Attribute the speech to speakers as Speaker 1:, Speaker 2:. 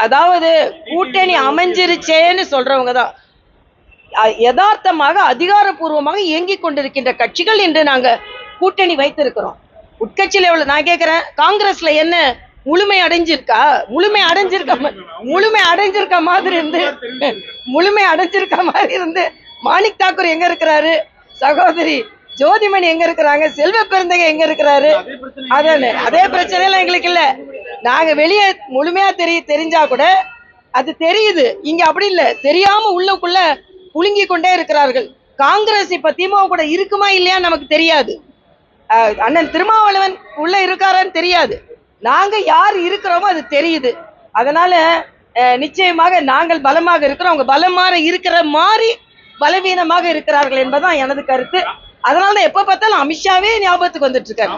Speaker 1: அதாவது கூட்டணி அமைஞ்சிருச்சேன்னு சொல்றவங்க தான் யதார்த்தமாக அதிகாரப்பூர்வமாக இயங்கிக் கொண்டிருக்கின்ற கட்சிகள் என்று நாங்க கூட்டணி வைத்திருக்கிறோம். உட்கட்சியில எவ்வளவு நான் கேட்கிறேன், காங்கிரஸ்ல என்ன முழுமை அடைஞ்சிருக்கா? முழுமை அடைஞ்சிருக்க மாதிரி இருந்து மாணிக் தாக்கூர் எங்க இருக்கிறாரு, சகோதரி ஜோதிமணி எங்க இருக்கிறாங்க, செல்வ பெருந்தகை எங்க இருக்கிறாரு? அதே பிரச்சனை எல்லாம் எங்களுக்கு இல்ல. நாங்க வெளியே முழுமையா தெரிஞ்சா கூட அது தெரியுது. இங்க அப்படி இல்ல, தெரியாம உள்ளுக்குள்ள புழுங்கி கொண்டே இருக்கிறார்கள். காங்கிரஸ் இப்ப திமுக கூட இருக்குமா இல்லையா நமக்கு தெரியாது. அண்ணன் திருமாவளவன் உள்ள இருக்காரான்னு தெரியாது. நாங்க யார் இருக்கிறோமோ அது தெரியுது. அதனால நிச்சயமாக நாங்கள் பலமாக இருக்கிறோம், அவங்க பலமாக இருக்கிற மாதிரி பலவீனமாக இருக்கிறார்கள் என்பதுதான் எனது கருத்து. அதனால எப்ப பார்த்தாலும் அமித்ஷாவே ஞாபகத்துக்கு வந்துட்டு இருக்காரு.